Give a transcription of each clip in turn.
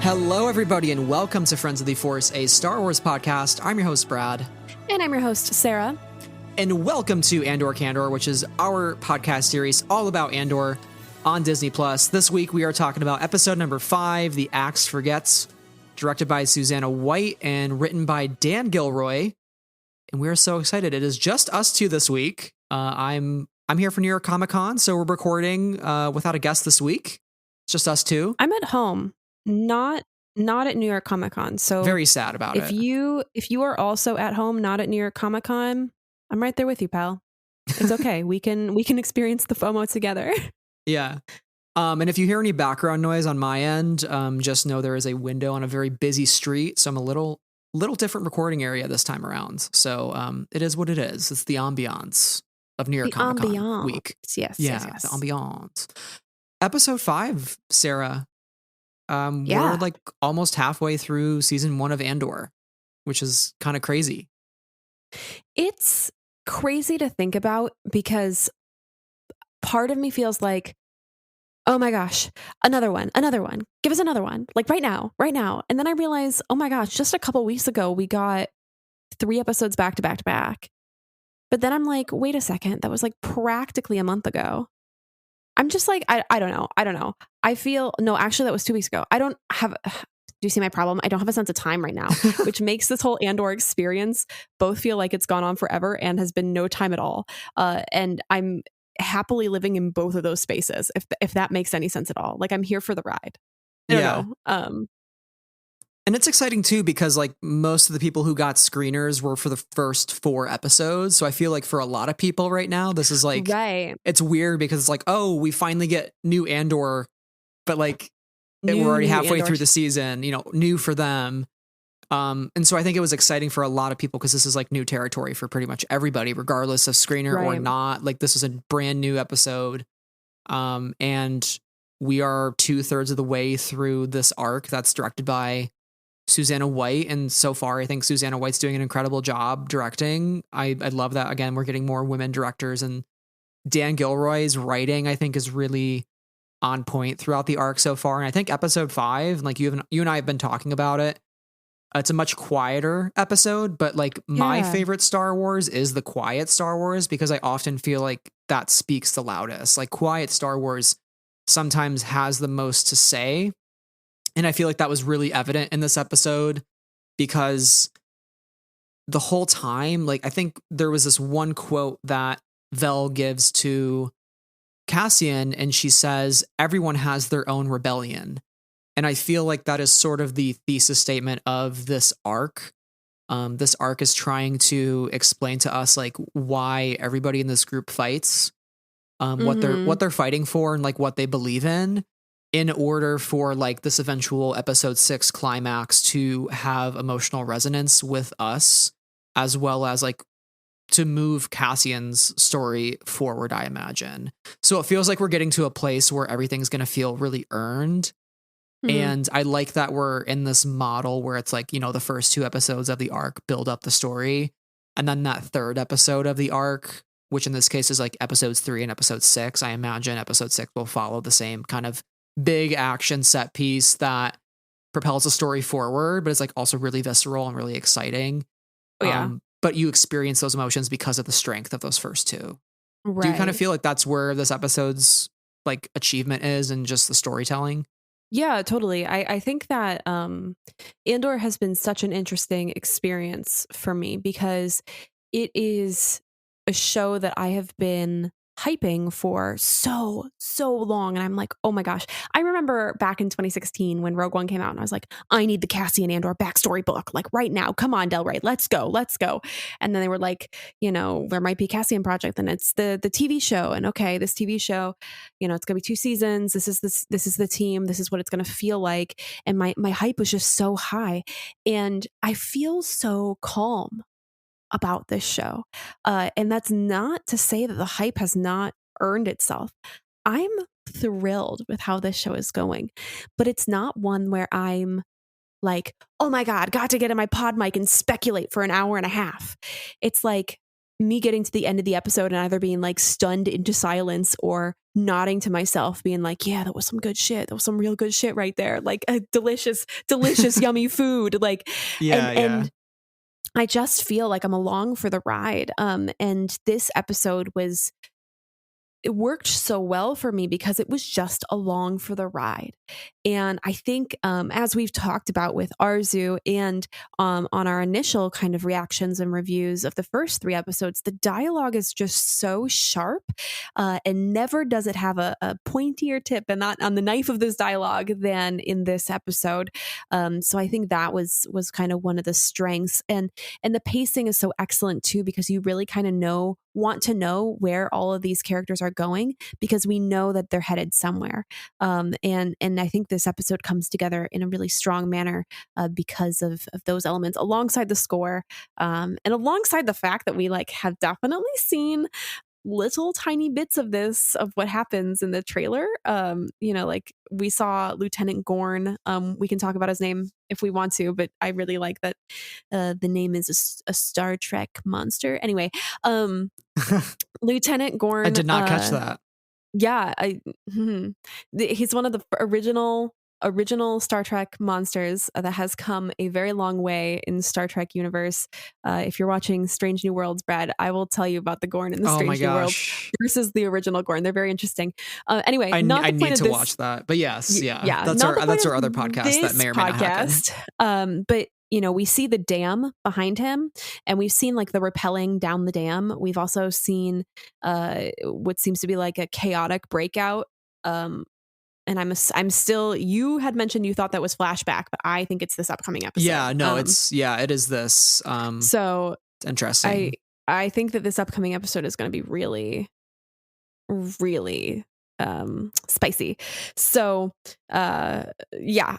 Hello, everybody, and welcome to Friends of the Force, a Star Wars podcast. I'm your host, Brad. And I'm your host, Sarah. And welcome to Andor Candor, which is our podcast series all about Andor on Disney+. This week, we are talking about episode number 5, The Axe Forgets, directed by Susanna White and written by Dan Gilroy. And we're so excited. It is just us two this week. I'm here for New York Comic Con, so we're recording without a guest this week. It's just us two. I'm at home. Not at New York Comic Con. So very sad about it. If you are also at home, not at New York Comic Con, I'm right there with you, pal. It's okay. we can experience the FOMO together. Yeah. And if you hear any background noise on my end, just know there is a window on a very busy street. So I'm a little different recording area this time around. So it is what it is. It's the ambiance of New York Comic Con week. Yes. The ambiance. Episode 5, Sarah. We're like almost halfway through season 1 of Andor, which is kind of crazy. It's crazy to think about because part of me feels like, oh my gosh, another one, give us another one, like right now. And then I realize, oh my gosh, just a couple weeks ago, we got 3 episodes back to back to back. But then I'm like, wait a second, that was like practically a month ago. I'm just like, I don't know. I feel, no, actually that was 2 weeks ago. Do you see my problem? I don't have a sense of time right now, which makes this whole Andor experience both feel like it's gone on forever and has been no time at all. And I'm happily living in both of those spaces, if that makes any sense at all. Like I'm here for the ride. I don't know. And it's exciting too, because like most of the people who got screeners were for the first 4 episodes. So I feel like for a lot of people right now, this is like, right. It's weird because it's like, oh, we finally get new Andor, but like we're already halfway through the season, new for them. And so I think it was exciting for a lot of people because this is like new territory for pretty much everybody, regardless of screener or not. Like this is a brand new episode. And we are 2/3 of the way through this arc that's directed by Susanna White, and so far I think Susanna White's doing an incredible job directing. I love that. Again, we're getting more women directors, and Dan Gilroy's writing I think is really on point throughout the arc so far. And I think episode 5, like you and I have been talking about it, it's a much quieter episode, but like my favorite Star Wars is the quiet Star Wars, because I often feel like that speaks the loudest. Like quiet Star Wars sometimes has the most to say. And I feel like that was really evident in this episode, because the whole time, like I think there was this one quote that Vel gives to Cassian, and she says, everyone has their own rebellion. And I feel like that is sort of the thesis statement of this arc. This arc is trying to explain to us like why everybody in this group fights, what they're fighting for, and like what they believe in order for like this eventual episode 6 climax to have emotional resonance with us, as well as like to move Cassian's story forward, I imagine. So it feels like we're getting to a place where everything's going to feel really earned. And I like that we're in this model where it's like, the first 2 episodes of the arc build up the story. And then that 3rd episode of the arc, which in this case is like episodes 3 and episode 6, I imagine episode 6 will follow the same kind of big action set piece that propels the story forward, but it's like also really visceral and really exciting. Oh, yeah. But you experience those emotions because of the strength of those first 2. Right. Do you kind of feel like that's where this episode's like achievement is, and just the storytelling? Yeah, totally. I think that Andor has been such an interesting experience for me, because it is a show that I have been hyping for so long, and I'm like, oh my gosh. I remember back in 2016 when Rogue One came out, and I was like, I need the Cassian Andor backstory book, like right now. Come on, Del Rey, let's go. And then they were like, there might be a Cassian project, and it's the TV show, and okay, this TV show, it's gonna be 2 seasons. This is the team. This is what it's gonna feel like. And my hype was just so high, and I feel so calm about this show. And that's not to say that the hype has not earned itself. I'm thrilled with how this show is going, but it's not one where I'm like, oh my God, got to get in my pod mic and speculate for an hour and a half. It's like, me getting to the end of the episode and either being like stunned into silence or nodding to myself, being like, yeah, that was some good shit. That was some real good shit right there. Like a delicious, yummy food. Like, and I just feel like I'm along for the ride. And this episode it worked so well for me because it was just along for the ride. And I think, as we've talked about with Arzu and on our initial kind of reactions and reviews of the first 3 episodes, the dialogue is just so sharp, and never does it have a pointier tip and not on the knife of this dialogue than in this episode. So I think that was kind of one of the strengths, and the pacing is so excellent too, because you really kind of want to know where all of these characters are going, because we know that they're headed somewhere. And I think this episode comes together in a really strong manner because of those elements, alongside the score, and alongside the fact that we like have definitely seen little tiny bits of what happens in the trailer. Like we saw Lieutenant Gorn. We can talk about his name if we want to, but I really like that the name is a Star Trek monster. Anyway, Lieutenant Gorn. I did not catch that. Yeah, he's one of the original Star Trek monsters that has come a very long way in Star Trek universe. If you're watching Strange New Worlds, Brad, I will tell you about the Gorn in the Strange New Worlds versus the original Gorn. They're very interesting. Anyway, I need to watch that. But yes, yeah, that's our other podcast that may or may not happen. But we see the dam behind him, and we've seen like the rappelling down the dam. We've also seen what seems to be like a chaotic breakout. And I'm still, you had mentioned you thought that was flashback, but I think it's this upcoming episode. Yeah, no, it is this. So it's interesting. I think that this upcoming episode is going to be really, really spicy. So I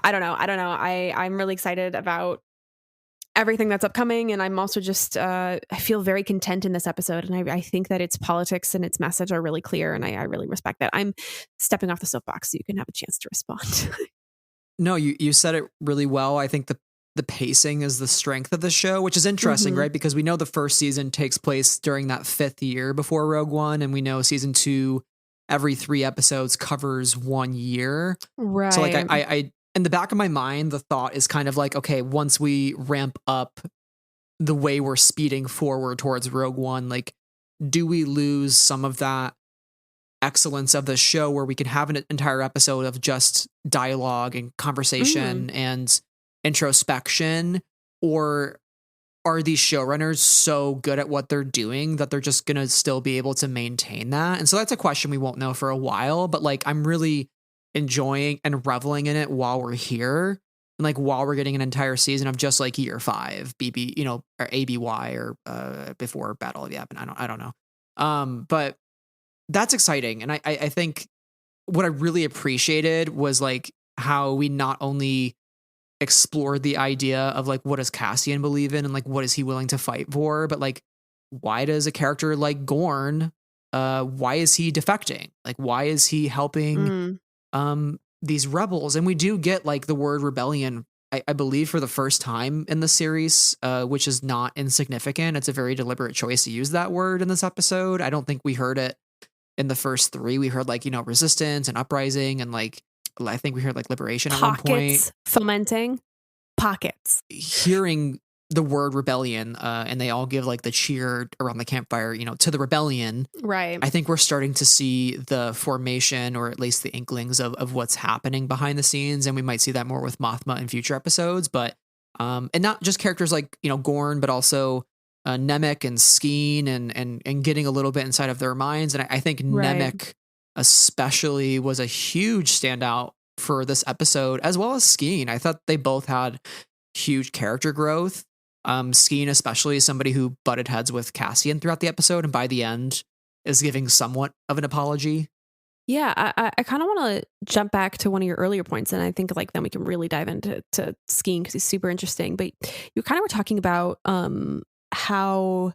don't know. I'm really excited about everything that's upcoming, and I'm also just I feel very content in this episode, and I think that its politics and its message are really clear, and I really respect that. I'm stepping off the soapbox so you can have a chance to respond. No, you said it really well. I think the pacing is the strength of the show, which is interesting, right? Because we know the first season takes place during that 5th year before Rogue One, and we know season 2 every 3 episodes covers 1 year. Right. So like I in the back of my mind, the thought is kind of like, okay, once we ramp up the way we're speeding forward towards Rogue One, like, do we lose some of that excellence of the show where we can have an entire episode of just dialogue and conversation and introspection? Or are these showrunners so good at what they're doing that they're just going to still be able to maintain that? And so that's a question we won't know for a while, but like, I'm really enjoying and reveling in it while we're here, and like while we're getting an entire season of just like year 5 BB, or ABY, or before Battle of Yavin. I don't know. But that's exciting, and I think what I really appreciated was like how we not only explored the idea of like, what does Cassian believe in, and like what is he willing to fight for, but like, why does a character like Gorn, why is he defecting? Like, why is he helping these rebels? And we do get like the word rebellion, I believe, for the first time in the series, which is not insignificant. It's a very deliberate choice to use that word in this episode. I don't think we heard it in the first 3. We heard like, resistance and uprising, and like, I think we heard like liberation at one point. Fomenting pockets. Hearing the word rebellion, and they all give like the cheer around the campfire, to the rebellion. Right. I think we're starting to see the formation, or at least the inklings of what's happening behind the scenes. And we might see that more with Mothma in future episodes, but, and not just characters like, Gorn, but also, Nemik and Skeen, and getting a little bit inside of their minds. And I think Nemik especially was a huge standout for this episode, as well as Skeen. I thought they both had huge character growth. Skeen, especially, somebody who butted heads with Cassian throughout the episode, and by the end is giving somewhat of an apology. Yeah, I kind of want to jump back to one of your earlier points, and I think like then we can really dive into Skeen because he's super interesting. But you kind of were talking about how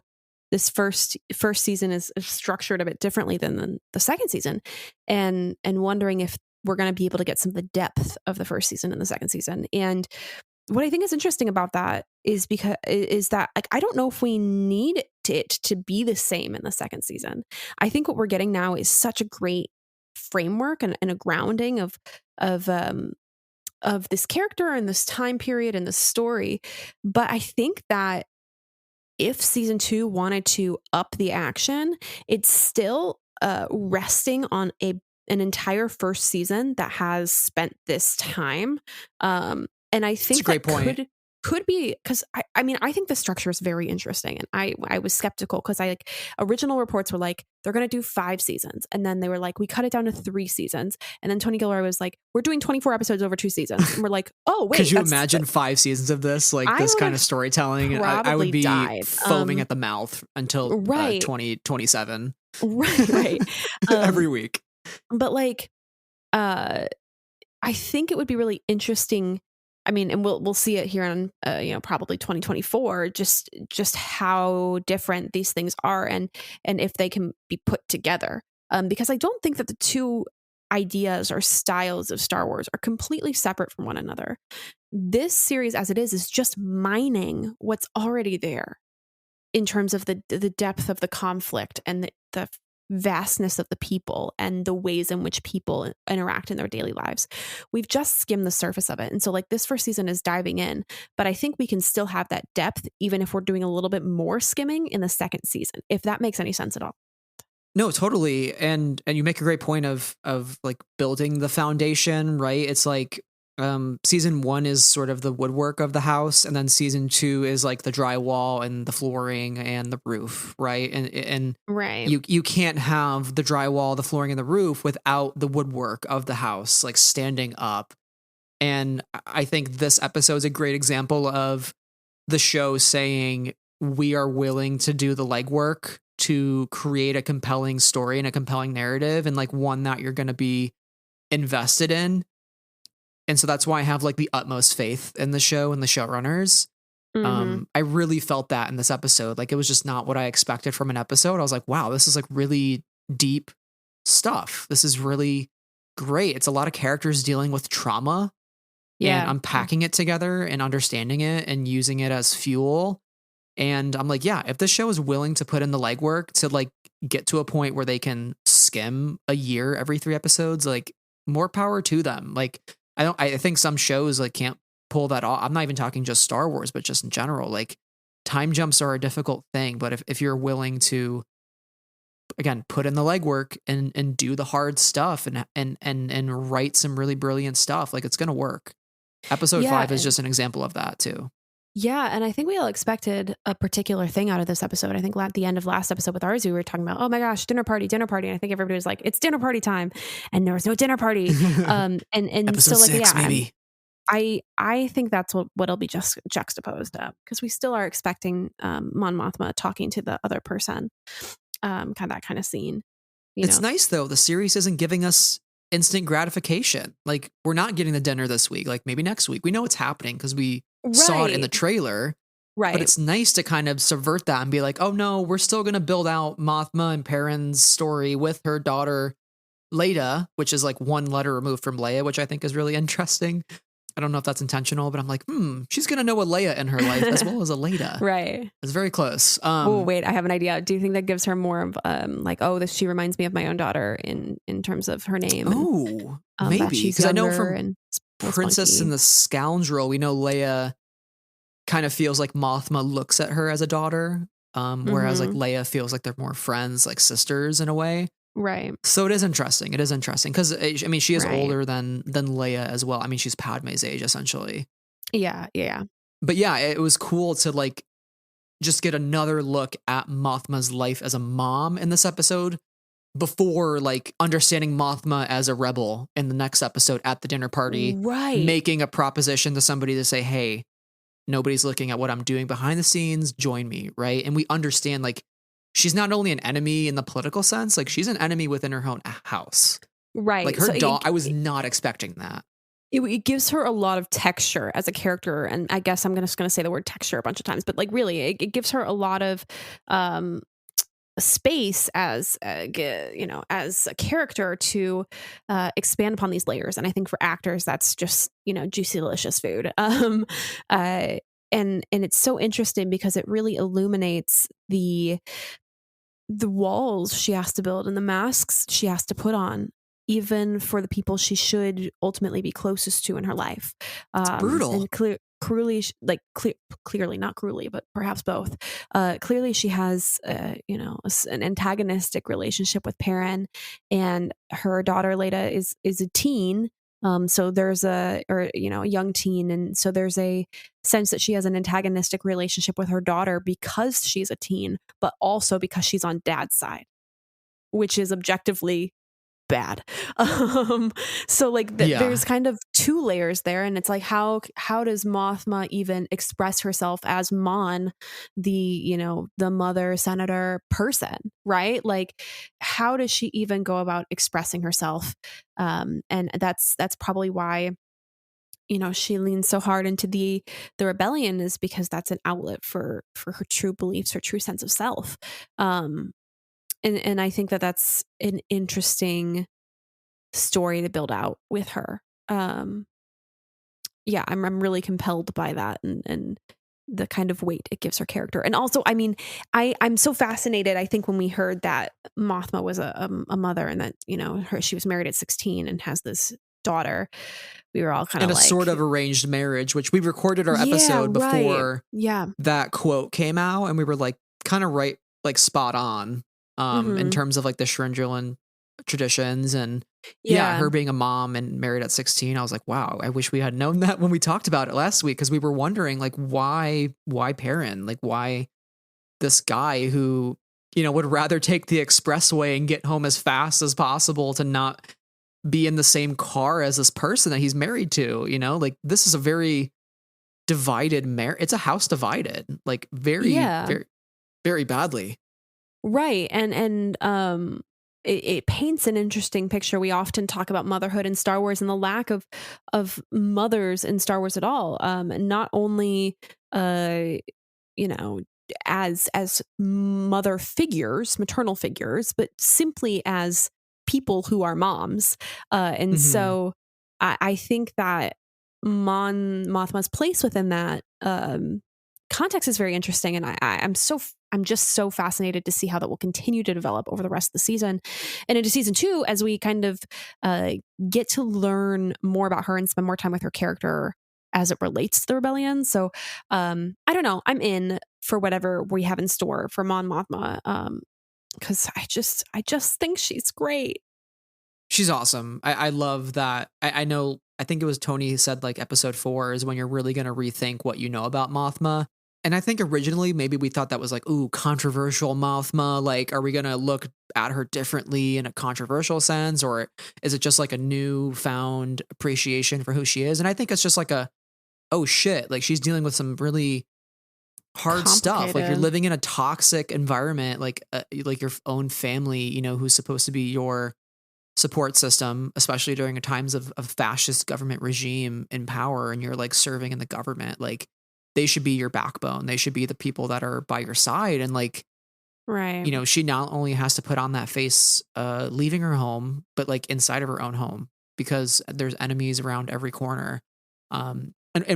this first season is structured a bit differently than the second season, and wondering if we're going to be able to get some of the depth of the first season in the second season. And what I think is interesting about that is that like, I don't know if we need it to be the same in the second season. I think what we're getting now is such a great framework and a grounding of this character and this time period and this story. But I think that if season 2 wanted to up the action, it's still resting on an entire first season that has spent this time. And I think that's a great point. Could be because I mean, I think the structure is very interesting, and I was skeptical because original reports were like they're going to do 5 seasons, and then they were like we cut it down to 3 seasons, and then Tony Gilroy was like we're doing 24 episodes over 2 seasons, and we're like, oh wait, could you imagine 5 seasons of this, like this kind of storytelling? I would be foaming at the mouth until 2027, right. Every week. But like, I think it would be really interesting. I mean, and we'll see it here on probably 2024. Just how different these things are, and if they can be put together. Because I don't think that the two ideas or styles of Star Wars are completely separate from one another. This series, as it is just mining what's already there in terms of the depth of the conflict and the vastness of the people and the ways in which people interact in their daily lives. We've just skimmed the surface of it. And so like this first season is diving in, but I think we can still have that depth even if we're doing a little bit more skimming in the second season, if that makes any sense at all. No, totally. And you make a great point of like building the foundation, right? It's like season 1 is sort of the woodwork of the house, and then season 2 is like the drywall and the flooring and the roof, right? And right, you can't have the drywall, the flooring, and the roof without the woodwork of the house like standing up. And I think this episode is a great example of the show saying we are willing to do the legwork to create a compelling story and a compelling narrative, and like one that you're going to be invested in. And so that's why I have like the utmost faith in the show and the showrunners. Mm-hmm. I really felt that in this episode. Like it was just not what I expected from an episode. I was like, wow, this is like really deep stuff. This is really great. It's a lot of characters dealing with trauma and unpacking it together and understanding it and using it as fuel. And I'm like, yeah, if this show is willing to put in the legwork to like get to a point where they can skim a year every 3 episodes, like more power to them. Like, I think some shows like can't pull that off. I'm not even talking just Star Wars, but just in general, like time jumps are a difficult thing. But if you're willing to, again, put in the legwork and do the hard stuff and write some really brilliant stuff, like it's going to work. Episode 5 is just an example of that too. Yeah, and I think we all expected a particular thing out of this episode. I think at the end of last episode with ours, we were talking about, oh my gosh, dinner party. And I think everybody was like, it's dinner party time, and there was no dinner party. And episode so like 6, maybe. I think that's what'll be just juxtaposed up, because we still are expecting Mon Mothma talking to the other person, kind of scene. It's nice though. The series isn't giving us instant gratification. Like we're not getting the dinner this week. Like maybe next week. We know it's happening because we saw it in the trailer. Right. But it's nice to kind of subvert that and be like, oh no, we're still going to build out Mothma and Perrin's story with her daughter Leia, which is like 1 letter removed from Leia, which I think is really interesting. I don't know if that's intentional, but I'm like, she's going to know a Leia in her life as well as a Leia. Right. It's very close. Oh, wait, I have an idea. Do you think that gives her more of she reminds me of my own daughter in terms of her name? Oh, maybe. Because I know from Princess and the Scoundrel, we know Leia kind of feels like Mothma looks at her as a daughter, whereas like Leia feels like they're more friends, like sisters in a way. Right. So it is interesting. Because I mean, she is older than Leia as well. I mean, she's Padme's age essentially. Yeah. But yeah, it was cool to like just get another look at Mothma's life as a mom in this episode before like understanding Mothma as a rebel in the next episode at the dinner party, right? Making a proposition to somebody to say, hey, nobody's looking at what I'm doing behind the scenes. Join me. Right. And we understand like she's not only an enemy in the political sense, like she's an enemy within her own house. Right. Like her I was not expecting that. It gives her a lot of texture as a character. And I guess I'm just going to say the word texture a bunch of times, but like really it gives her a lot of space as as a character to expand upon these layers. And I think for actors, that's just, juicy, delicious food. and it's so interesting because it really illuminates the walls she has to build and the masks she has to put on, even for the people she should ultimately be closest to in her life. It's brutal. And clearly, clearly, not cruelly, but perhaps both. Clearly, she has, an antagonistic relationship with Perrin, and her daughter Leda is a teen. So there's a young teen. And so there's a sense that she has an antagonistic relationship with her daughter because she's a teen, but also because she's on dad's side, which is objectively bad. So like there's kind of two layers there, and it's like how does Mothma even express herself as Mon, the mother senator person, right? Like how does she even go about expressing herself? And that's probably why she leans so hard into the rebellion, is because that's an outlet for her true beliefs, her true sense of self. And I think that that's an interesting story to build out with her. I'm really compelled by that and the kind of weight it gives her character. And also, I mean, I'm so fascinated. I think when we heard that Mothma was a mother, and that she was married at 16 and has this daughter, we were all kind of like, a sort of arranged marriage, which we recorded our episode before that quote came out, and we were like kind of right, like spot on. In terms of like the Shrindrillin traditions, and her being a mom and married at 16, I was like, wow, I wish we had known that when we talked about it last week, because we were wondering like why Perrin, like why this guy who would rather take the expressway and get home as fast as possible to not be in the same car as this person that he's married to. Like this is a very divided it's a house divided, like very very, very badly. Right. And it paints an interesting picture. We often talk about motherhood in Star Wars and the lack of mothers in Star Wars at all. Not only, as mother figures, maternal figures, but simply as people who are moms. And so I think that Mothma's place within that context is very interesting. And I'm just so fascinated to see how that will continue to develop over the rest of the season and into season 2, as we kind of get to learn more about her and spend more time with her character as it relates to the rebellion. So I don't know. I'm in for whatever we have in store for Mon Mothma, because I just think she's great. She's awesome. I love that. I know. I think it was Tony who said like episode 4 is when you're really going to rethink what you know about Mothma. And I think originally maybe we thought that was like, ooh, controversial Mothma. Like, are we going to look at her differently in a controversial sense? Or is it just like a newfound appreciation for who she is? And I think it's just like oh shit, like she's dealing with some really hard stuff. Like you're living in a toxic environment, like your own family, who's supposed to be your support system, especially during times of fascist government regime in power, and you're like serving in the government. Like, they should be your backbone. They should be the people that are by your side. And like, right. She not only has to put on that face, leaving her home, but like inside of her own home, because there's enemies around every corner. And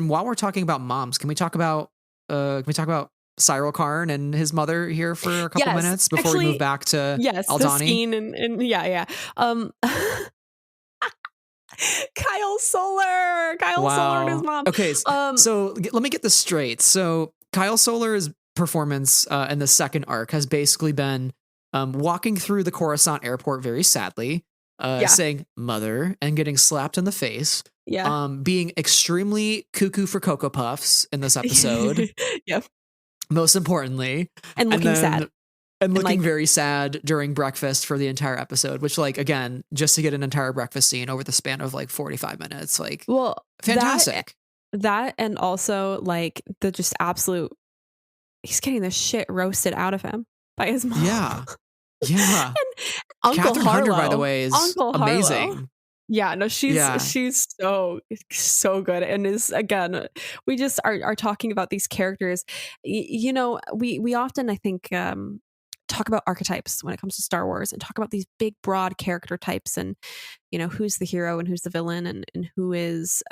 while we're talking about moms, can we talk about Syril Karn and his mother here for a couple minutes before we move back to Aldhani? Skeen and Kyle Solar and his mom. Okay, so let me get this straight. So Kyle Solar's performance in the second arc has basically been walking through the Coruscant airport very sadly, saying "mother" and getting slapped in the face. Being extremely cuckoo for Cocoa Puffs in this episode. Most importantly, and looking sad. And looking very sad during breakfast for the entire episode, which, like, again, just to get an entire breakfast scene over the span of like 45 minutes, like, fantastic. That and also like the just absolute, he's getting the shit roasted out of him by his mom. Yeah. And Uncle Catherine Harlow, Hunter, by the way, is amazing. Yeah, no, she's so good. And is, again, we just are talking about these characters. We often, I think, talk about archetypes when it comes to Star Wars, and talk about these big, broad character types, and who's the hero and who's the villain, and who is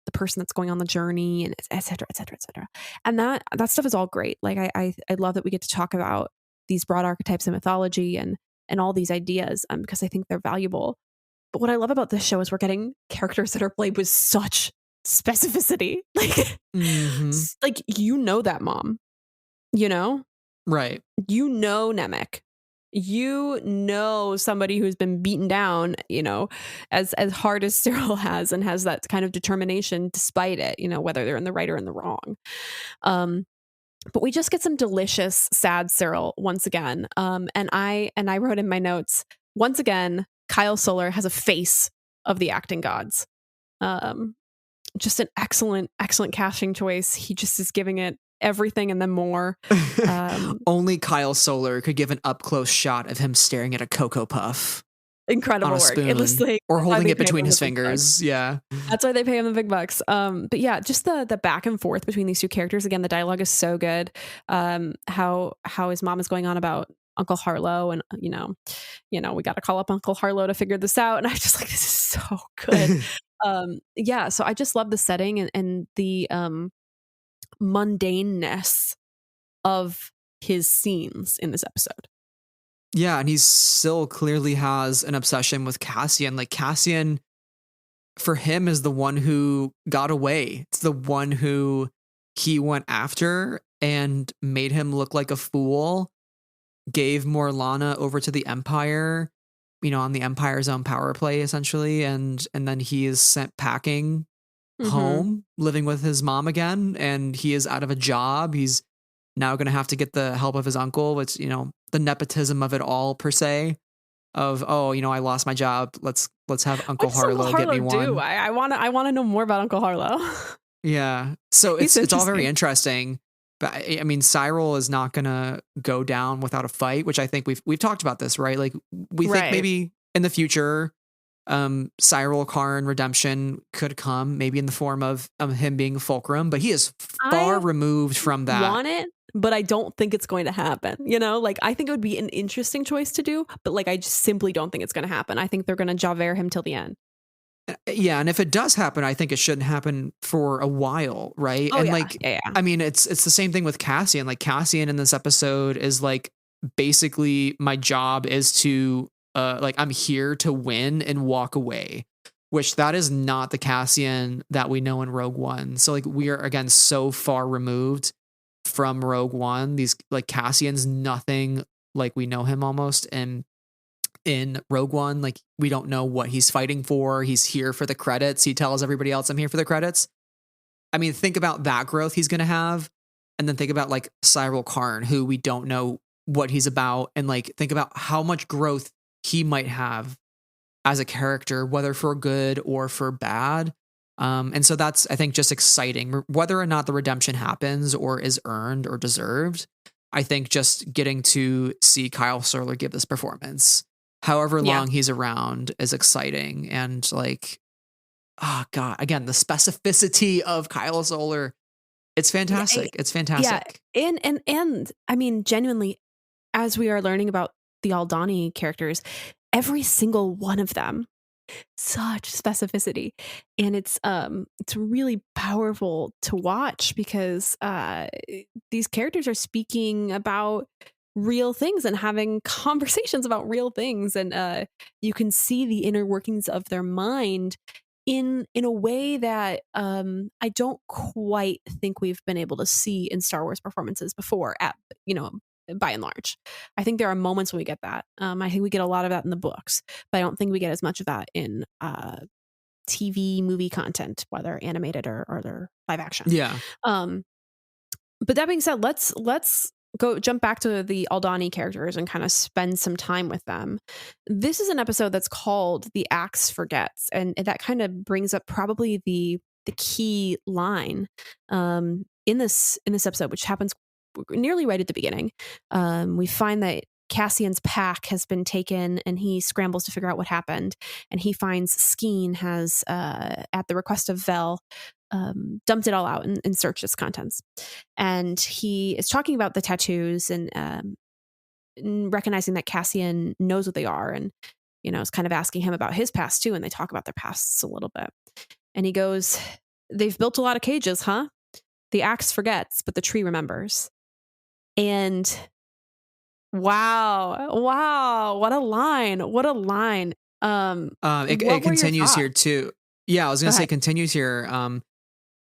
the person that's going on the journey, and et cetera, et cetera, et cetera. And that stuff is all great. Like I love that we get to talk about these broad archetypes of mythology and all these ideas, because I think they're valuable. But what I love about this show is we're getting characters that are played with such specificity. Like, like, you know, that mom, you know, right. You know, Nemik, you know, somebody who's been beaten down, you know, as hard as Syril has, and has that kind of determination despite it, you know, whether they're in the right or in the wrong. But we just get some delicious, sad Syril once again. And I wrote in my notes, once again, Kyle Soller has a face of the acting gods. Just an excellent casting choice. He just is giving it everything and then more. Only Kyle Soller could give an up close shot of him staring at a Cocoa Puff. Incredible on a work. Spoon, it looks like, or holding it between his fingers. Yeah, that's why they pay him the big bucks. But yeah, just the back and forth between these two characters. Again, the dialogue is so good. How his mom is going on about Uncle Harlow, and you know, we got to call up Uncle Harlow to figure this out. And I just like, this is so good. Yeah, so I just love the setting and the mundaneness of his scenes in this episode. Yeah, and he still clearly has an obsession with Cassian. Like, Cassian, for him, is the one who got away. It's the one who he went after and made him look like a fool, gave Morlana over to the Empire, you know, on the Empire's own power play, essentially. And then he is sent packing home, living with his mom again. And he is out of a job. He's now going to have to get the help of his uncle. It's, you know, the nepotism of it all, per se, of, oh, you know, I lost my job. Let's have Uncle Harlow get me one. I want to know more about Uncle Harlow. Yeah. So it's all very interesting. But I mean, Syril is not going to go down without a fight, which I think we've talked about this, right? Like, we think maybe in the future, Syril Karn redemption could come, maybe in the form of him being Fulcrum, but he is far removed from that. Want it, but I don't think it's going to happen. You know, like, I think it would be an interesting choice to do, but like, I just simply don't think it's going to happen. I think they're going to Javert him till the end. Yeah, and if it does happen, I think it shouldn't happen for a while, right? Oh, and yeah. I mean, it's the same thing with Cassian. Like, Cassian in this episode is like, basically, my job is to like, I'm here to win and walk away, which that is not the Cassian that we know in Rogue One. So like, we are again so far removed from Rogue One. These, like, Cassian's nothing like we know him almost in Rogue One. Like, we don't know what he's fighting for. He's here for the credits. He tells everybody else, I'm here for the credits. I mean, think about that growth he's going to have. And then think about like Syril Karn, who we don't know what he's about. And like, think about how much growth he might have as a character, whether for good or for bad. And so that's, I think, just exciting, whether or not the redemption happens or is earned or deserved. I think just getting to see Kyle Soller give this performance, however long he's around, is exciting. And like, oh God, again, the specificity of Kyle Soller, it's fantastic. It's fantastic. Yeah. And I mean, genuinely, as we are learning about the Aldhani characters, every single one of them, such specificity. And it's really powerful to watch, because these characters are speaking about real things and having conversations about real things, and you can see the inner workings of their mind in a way that I don't quite think we've been able to see in Star Wars performances before, at, you know, by and large. I think there are moments when we get that. I think we get a lot of that in the books, but I don't think we get as much of that in TV movie content, whether animated or their live action. Yeah. But that being said, let's jump back to the Aldhani characters and kind of spend some time with them. This is an episode that's called The Axe Forgets, and that kind of brings up probably the key line in this episode, which happens nearly right at the beginning. We find that Cassian's pack has been taken, and he scrambles to figure out what happened, and he finds Skeen has, at the request of Vel, dumped it all out and searched its contents. And he is talking about the tattoos and recognizing that Cassian knows what they are, and, you know, is kind of asking him about his past too, and they talk about their pasts a little bit. And he goes, they've built a lot of cages, huh? The axe forgets, but the tree remembers. And wow, what a line. It What were your continues thoughts? here too. Yeah, I was Go gonna say ahead. continues here.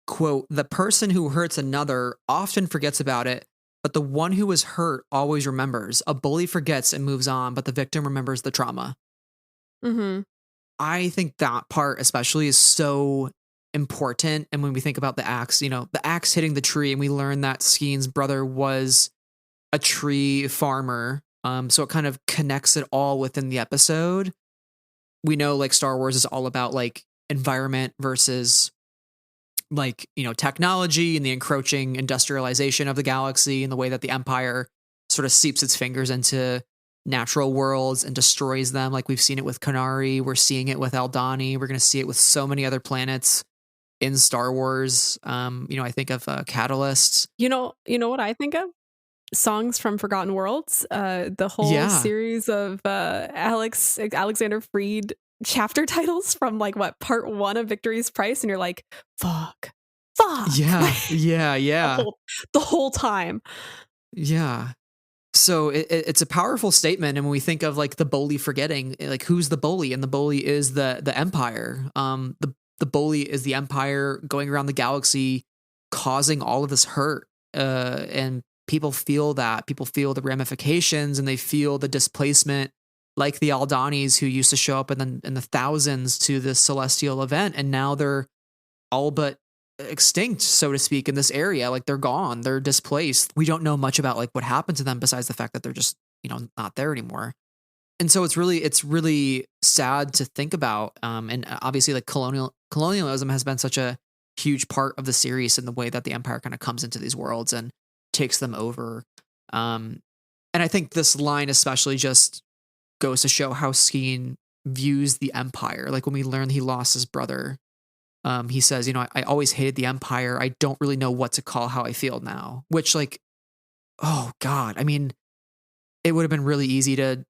Quote, the person who hurts another often forgets about it, but the one who was hurt always remembers. A bully forgets and moves on, but the victim remembers the trauma. Mm-hmm. I think that part especially is so important. And when we think about the axe, the axe hitting the tree, and we learn that Skeen's brother was a tree farmer. So it kind of connects it all within the episode. We know like Star Wars is all about like environment versus like, technology and the encroaching industrialization of the galaxy and the way that the Empire sort of seeps its fingers into natural worlds and destroys them. Like we've seen it with Canary, we're seeing it with Aldhani, we're going to see it with so many other planets in Star Wars. I think of Catalyst. You know what I think of? Songs from Forgotten Worlds, the whole Yeah. series of Alexander Freed chapter titles from like what part 1 of Victory's Price, and you're like, fuck, Yeah. Yeah. the Yeah. whole time. Yeah. So it's a powerful statement, and when we think of like the bully forgetting, like who's the bully, and the bully is the Empire. The bully is the Empire going around the galaxy, causing all of this hurt, and people feel that. People feel the ramifications, and they feel the displacement, like the Aldanis who used to show up in the thousands to this celestial event, and now they're all but extinct, so to speak, in this area. Like they're gone, they're displaced. We don't know much about like what happened to them besides the fact that they're just, not there anymore. And so it's really sad to think about. And obviously like colonialism has been such a huge part of the series and the way that the Empire kind of comes into these worlds and takes them over. And I think this line especially just goes to show how Skeen views the Empire. Like when we learn he lost his brother, he says, I always hated the Empire. I don't really know what to call how I feel now. Which, like, oh God, I mean, it would have been really easy to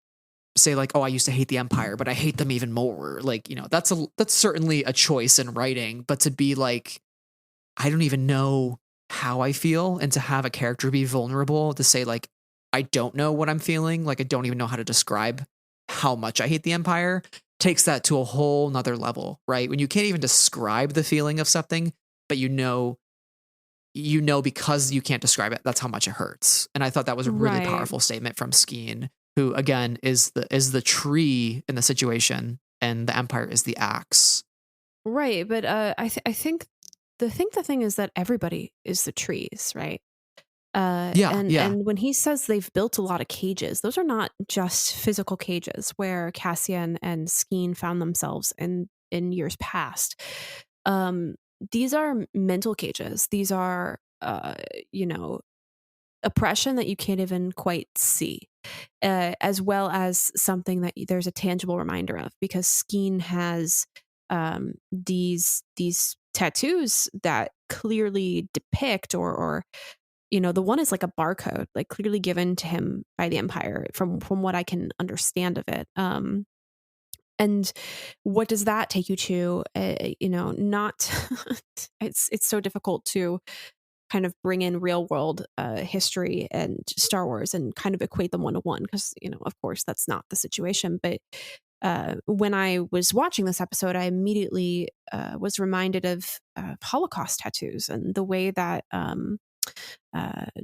say like, oh, I used to hate the Empire, but I hate them even more. Like, that's certainly a choice in writing. But to be like, I don't even know how I feel, and to have a character be vulnerable to say like, I don't know what I'm feeling. Like, I don't even know how to describe how much I hate the Empire, takes that to a whole nother level, right? When you can't even describe the feeling of something, but because you can't describe it, that's how much it hurts. And I thought that was a really Right. powerful statement from Skeen, who again is the tree in the situation, and the Empire is the axe. Right, but I think the thing is that everybody is the trees, right? Yeah, And yeah. when he says they've built a lot of cages, those are not just physical cages where Cassian and Skeen found themselves in years past. Um, these are mental cages. These are you know, oppression that you can't even quite see, as well as something that there's a tangible reminder of, because Skeen has these tattoos that clearly depict, or the one is like a barcode, like clearly given to him by the Empire, from what I can understand of it. And what does that take you to? Not it's so difficult to kind of bring in real world history and Star Wars and kind of equate them one to one, because of course that's not the situation. But when I was watching this episode, I immediately was reminded of Holocaust tattoos and the way that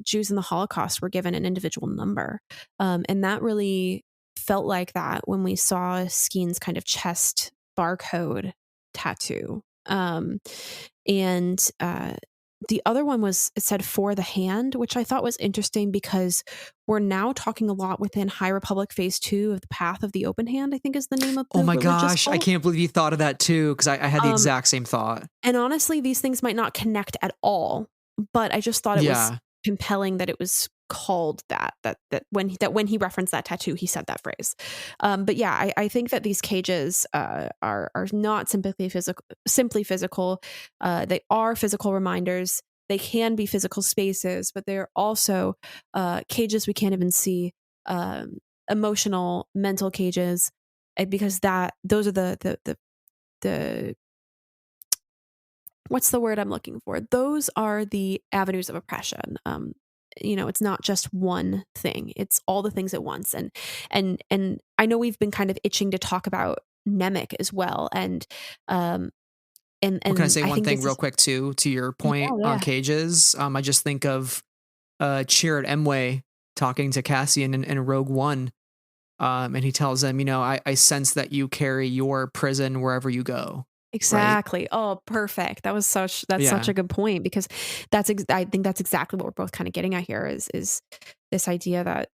Jews in the Holocaust were given an individual number. And that really felt like that when we saw Skeen's kind of chest barcode tattoo. And the other one it said "for the hand," which I thought was interesting because we're now talking a lot within High Republic Phase 2 of the Path of the Open Hand, I think is the name of Oh the my religious gosh, I cult. can't believe you thought of that too, because I had the Um, exact same thought. and honestly, these things might not connect at all, but I just thought it was Yeah. compelling that it was called that when he referenced that tattoo, he said that phrase. But yeah, I think that these cages are not simply physical. They are physical reminders. They can be physical spaces, but they're also cages we can't even see, emotional, mental cages, because those are the what's the word I'm looking for? Those are the avenues of oppression. It's not just one thing; it's all the things at once. And I know we've been kind of itching to talk about Nemik as well, um, Well, can I and say I one think thing this real is quick too, to your yeah, point on yeah, cages? I just think of Chirrut Emwe talking to Cassian in Rogue One. And he tells him, I sense that you carry your prison wherever you go. Right. exactly. Oh, perfect. That's such Yeah. a good point because I think that's exactly what we're both kind of getting at here is this idea that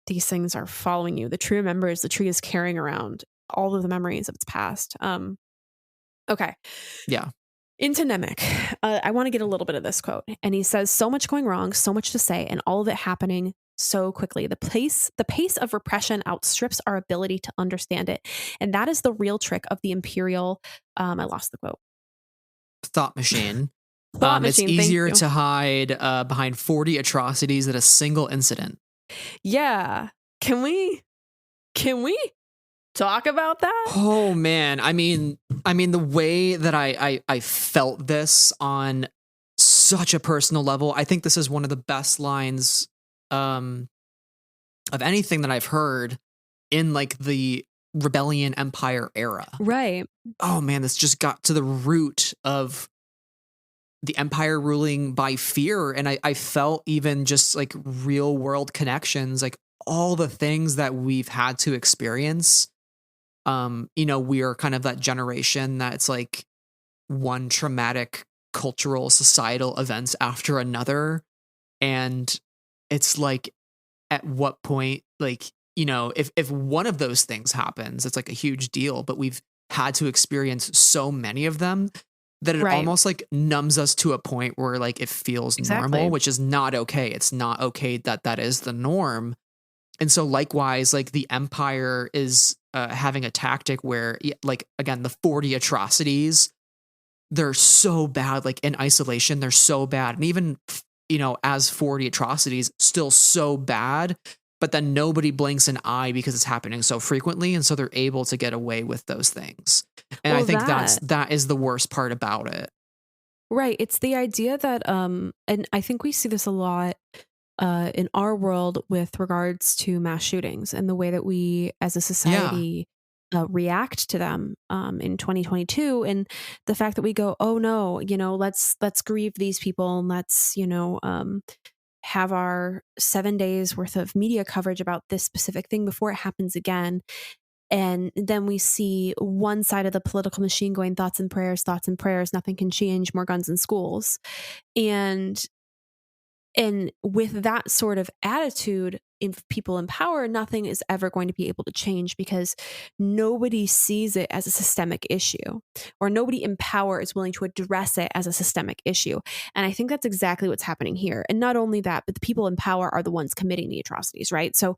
these things are following you. The tree remembers, the tree is carrying around all of the memories of its past. Okay. Yeah. Into Nemec. I want to get a little bit of this quote. And he says, so much going wrong, so much to say, and all of it happening so quickly. The pace of repression outstrips our ability to understand it. And that is the real trick of the imperial, I lost the quote. Thought machine. Plot It's machine, thank easier you. to hide behind 40 atrocities than a single incident. Yeah. Can we talk about that? Oh man. The way that I felt this on such a personal level, I think this is one of the best lines of anything that I've heard in like the Rebellion Empire era. Right. Oh man, this just got to the root of the Empire ruling by fear. And I felt even just like real world connections, like all the things that we've had to experience. We are kind of that generation that's like one traumatic cultural societal events after another. And it's like, at what point, like, if one of those things happens, it's like a huge deal, but we've had to experience so many of them that it Right. almost like numbs us to a point where like it feels normal, Exactly. which is not okay. It's not okay that that is the norm. And so likewise, like the Empire is having a tactic where like, again, the 40 atrocities, they're so bad, like in isolation, they're so bad. And even, as 40 atrocities, still so bad. But then nobody blinks an eye because it's happening so frequently. And so they're able to get away with those things. And I Well, think that that is the worst part about it. right. It's the idea that, and I think we see this a lot in our world with regards to mass shootings and the way that we as a Yeah. society react to them in 2022, and the fact that we go, oh no, let's grieve these people, and let's have our 7 days worth of media coverage about this specific thing before it happens again. And then we see one side of the political machine going, thoughts and prayers, nothing can change, more guns in schools. And with that sort of attitude, if people in power, nothing is ever going to be able to change because nobody sees it as a systemic issue, or nobody in power is willing to address it as a systemic issue. And I think that's exactly what's happening here. And not only that, but the people in power are the ones committing the atrocities, right? So,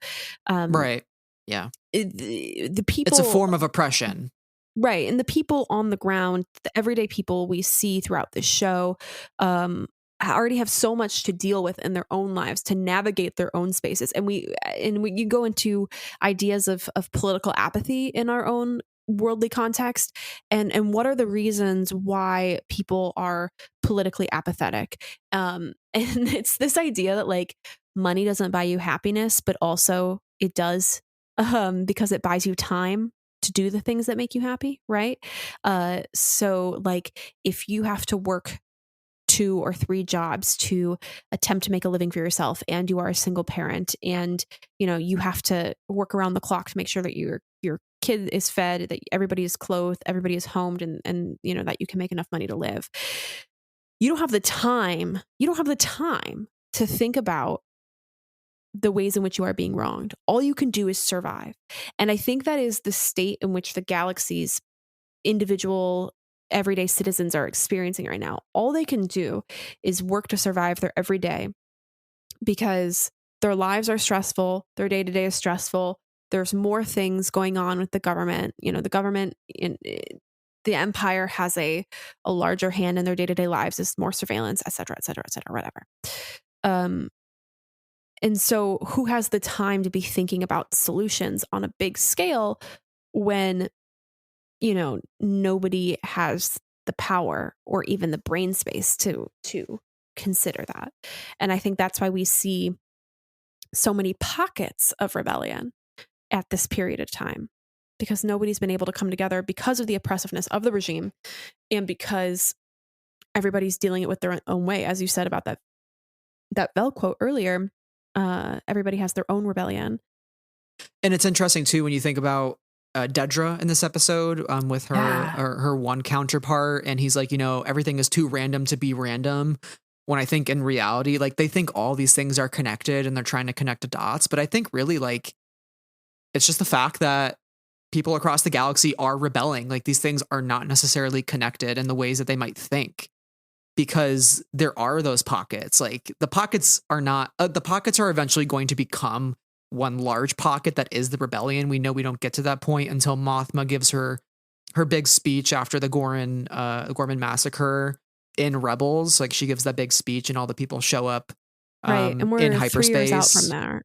Right. Yeah. the It's a people, form of oppression. right, and the people on the ground, the everyday people we see throughout this show, already have so much to deal with in their own lives to navigate their own spaces, and you go into ideas of political apathy in our own worldly context, and what are the reasons why people are politically apathetic, and it's this idea that like money doesn't buy you happiness, but also it does, because it buys you time to do the things that make you happy, right? So like if you have to work 2 or 3 jobs to attempt to make a living for yourself, and you are a single parent, and you have to work around the clock to make sure that your kid is fed, that everybody is clothed, everybody is homed, and that you can make enough money to live. You don't have the time to think about the ways in which you are being wronged. All you can do is survive. And I think that is the state in which the galaxy's individual everyday citizens are experiencing right now. All they can do is work to survive their everyday because their lives are stressful, their day to day is stressful. There's more things going on with the government. The government in the empire has a larger hand in their day to day lives. There's more surveillance, et cetera, et cetera, et cetera, whatever. And so, who has the time to be thinking about solutions on a big scale when nobody has the power or even the brain space to consider that. And I think that's why we see so many pockets of rebellion at this period of time, because nobody's been able to come together because of the oppressiveness of the regime, and because everybody's dealing it with their own way. As you said about that Vel quote earlier, everybody has their own rebellion. And it's interesting too when you think about Dedra in this episode, with her one counterpart, and he's like, everything is too random to be random. When I think in reality, like, they think all these things are connected and they're trying to connect the dots, but I think really, like, it's just the fact that people across the galaxy are rebelling. Like, these things are not necessarily connected in the ways that they might think, because there are those pockets. Like, the pockets are not, the pockets are eventually going to become one large pocket that is the rebellion. We know we don't get to that point until Mothma gives her big speech after the Gorman massacre in Rebels. Like, she gives that big speech and all the people show up, right, and we're in hyperspace. 3 years out from there.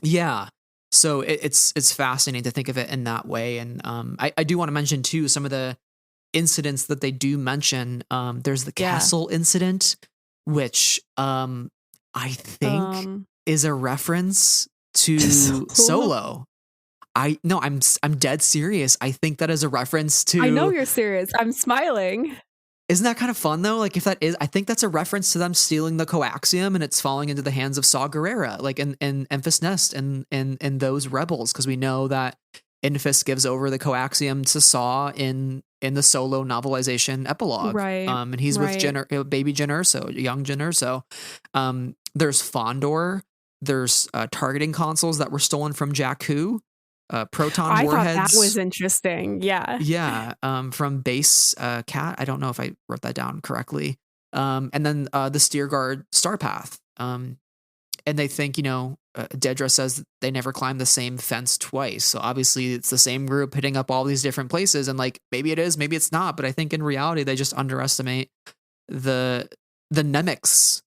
Yeah. So it's fascinating to think of it in that way. And I do want to mention too some of the incidents that they do mention. There's the castle incident, which I think is a reference to Solo. I'm dead serious. I think that is a reference to. I know you're serious. I'm smiling. Isn't that kind of fun though? Like, if that is, I think that's a reference to them stealing the coaxium and it's falling into the hands of Saw Gerrera, like in Enfys Nest and those rebels, because we know that Enfys gives over the coaxium to Saw in the Solo novelization epilogue, right? And he's with baby Jyn Erso, young Jyn Erso. There's Fondor. There's targeting consoles that were stolen from Jakku. Proton warheads. I thought that was interesting. Yeah. From base Cat. I don't know if I wrote that down correctly. And then the Steerguard Starpath. And they think, Dedra says they never climbed the same fence twice. So obviously it's the same group hitting up all these different places. And like, maybe it is, maybe it's not. But I think in reality, they just underestimate the Nemiks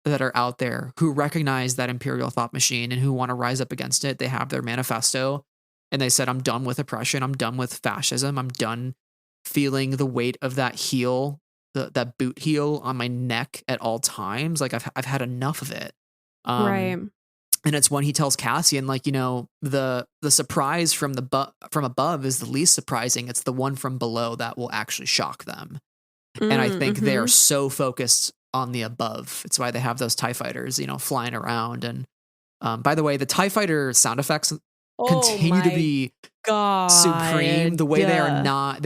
that are out there who recognize that Imperial thought machine and who want to rise up against it. They have their manifesto. And they said, I'm done with oppression. I'm done with fascism. I'm done feeling the weight of that heel, that boot heel on my neck at all times. Like, I've had enough of it. Right. And it's when he tells Cassian, like, the surprise from above is the least surprising. It's the one from below that will actually shock them. And I think they're so focused on the above. It's why they have those TIE fighters, flying around. And by the way, the TIE fighter sound effects continue to be supreme. The way they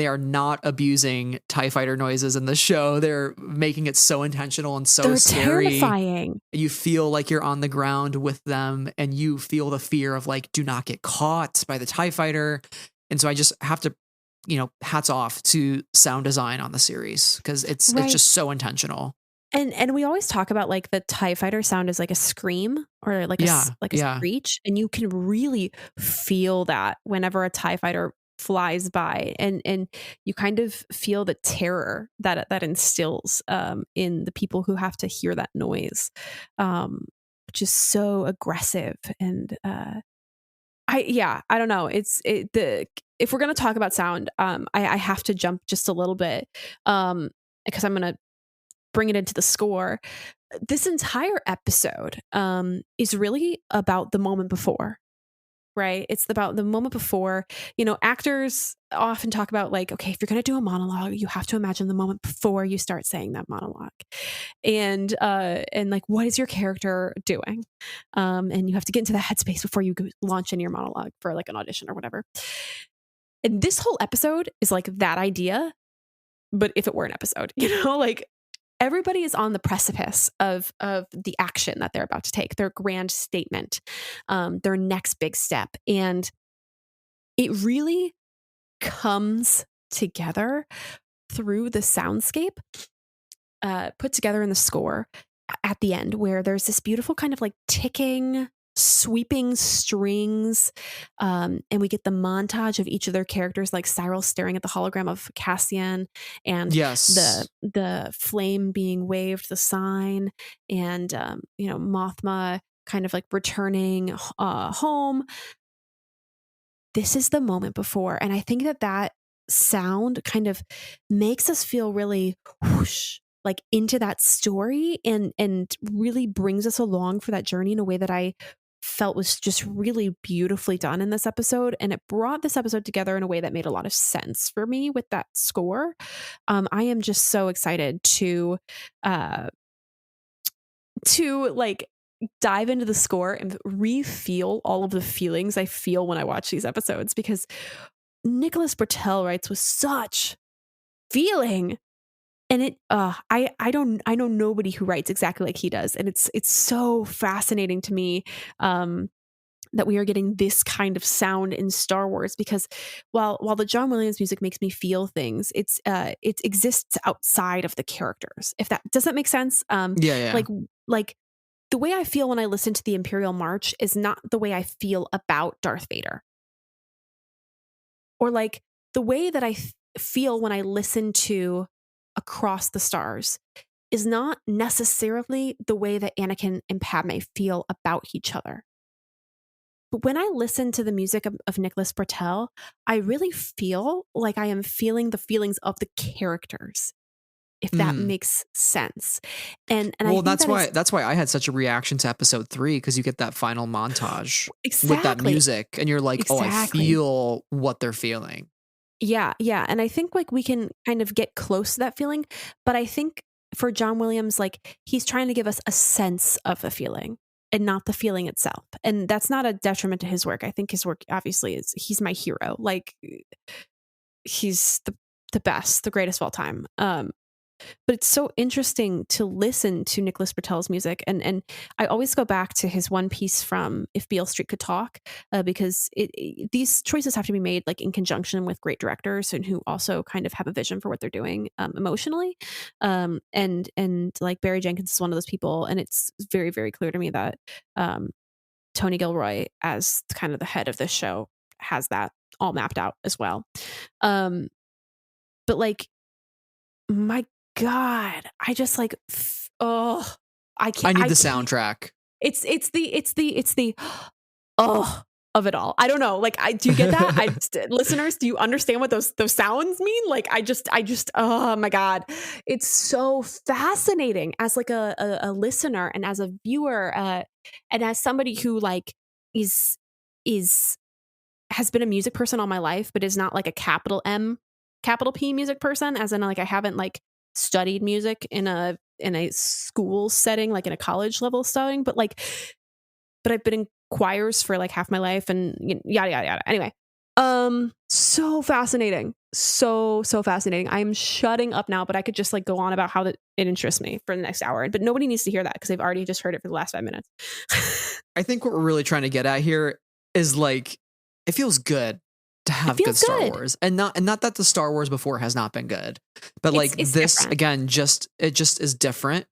are not abusing TIE fighter noises in the show. They're making it so intentional and so scary. Terrifying. You feel like you're on the ground with them, and you feel the fear of, like, do not get caught by the TIE fighter. And so I just have to, hats off to sound design on the series, because it's just so intentional. And we always talk about, like, the TIE fighter sound is like a scream or like a screech, and you can really feel that whenever a TIE fighter flies by, and you kind of feel the terror that instills in the people who have to hear that noise, which is so aggressive. And I don't know. If we're gonna talk about sound, I have to jump just a little bit, because I'm gonna bring it into the score. This entire episode is really about the moment before, right? It's about the moment before. Actors often talk about, like, okay, if you're going to do a monologue, you have to imagine the moment before you start saying that monologue. And like, what is your character doing? And you have to get into the headspace before you launch in your monologue for, like, an audition or whatever. And this whole episode is like that idea, but if it were an episode, like, everybody is on the precipice of the action that they're about to take, their grand statement, their next big step. And it really comes together through the soundscape put together in the score at the end, where there's this beautiful kind of, like, ticking, sweeping strings, and we get the montage of each of their characters, like Syril staring at the hologram of Cassian, and the flame being waved, the sign, and Mothma kind of, like, returning home. This is the moment before, and I think that sound kind of makes us feel really whoosh, like into that story, and really brings us along for that journey in a way that I felt was just really beautifully done in this episode. And it brought this episode together in a way that made a lot of sense for me with that score. I am just so excited to like dive into the score and re-feel all of the feelings I feel when I watch these episodes, because Nicholas Britell writes with such feeling. And it, I know nobody who writes exactly like he does, and it's so fascinating to me that we are getting this kind of sound in Star Wars. Because while the John Williams music makes me feel things, it exists outside of the characters. If that does that make sense? Yeah. Like the way I feel when I listen to the Imperial March is not the way I feel about Darth Vader, or like the way that I feel when I listen to Across the Stars is not necessarily the way that Anakin and Padme feel about each other. But when I listen to the music of Nicholas Britell, I really feel like I am feeling the feelings of the characters, if that makes sense. And well, I think that's why I had such a reaction to episode 3, because you get that final montage exactly. with that music, and you're like, exactly. oh, I feel what they're feeling. Yeah. And I think like we can kind of get close to that feeling, but I think for John Williams, like he's trying to give us a sense of the feeling and not the feeling itself. And that's not a detriment to his work. I think his work obviously he's my hero. Like he's the best, the greatest of all time. But it's so interesting to listen to Nicholas Britell's music. And I always go back to his one piece from If Beale Street Could Talk, because these choices have to be made like in conjunction with great directors and who also kind of have a vision for what they're doing emotionally. And like Barry Jenkins is one of those people. And it's very, very clear to me that Tony Gilroy, as kind of the head of this show, has that all mapped out as well. But like, my God, I just like, I can't. I need the soundtrack. It's the of it all. I don't know. Like, do you get that? Listeners, do you understand what those sounds mean? Like, I just, oh my God, it's so fascinating as like a listener and as a viewer, and as somebody who like has been a music person all my life, but is not like a capital M, capital P music person, as in like I haven't like studied music in a school setting, like in a college level setting, but I've been in choirs for like half my life and yada yada yada. Anyway, so fascinating, so fascinating. I'm shutting up now, but I could just like go on about how it interests me for the next hour, but nobody needs to hear that because they've already just heard it for the last 5 minutes. I think what we're really trying to get at here is like, it feels good to have good Star Wars, and not that the Star Wars before has not been good, but like it's this different. Again, it just is different,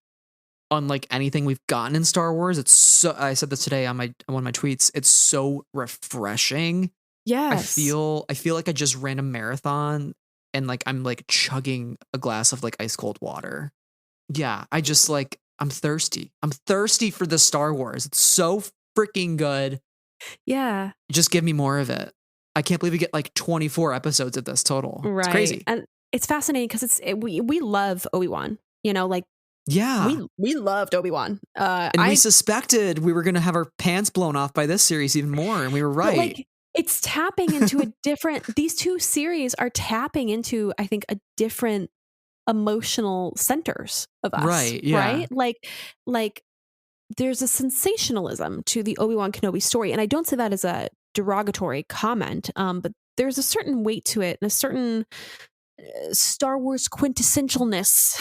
unlike anything we've gotten in Star Wars. It's so, I said this today on one of my tweets, it's so refreshing. Yes, I feel like I just ran a marathon and like I'm like chugging a glass of like ice cold water. Yeah, I just like, I'm thirsty for the Star Wars. It's so freaking good. Yeah, just give me more of it. I can't believe we get like 24 episodes of this total. Right. It's crazy. And it's fascinating because we love Obi-Wan, you know, like, yeah, we loved Obi-Wan. And we suspected we were going to have our pants blown off by this series even more. And we were right. Like, it's tapping into a different, these two series are tapping into, I think, a different emotional centers of us. Right. Yeah. Right. Like there's a sensationalism to the Obi-Wan Kenobi story. And I don't say that as a derogatory comment, but there's a certain weight to it and a certain Star Wars quintessentialness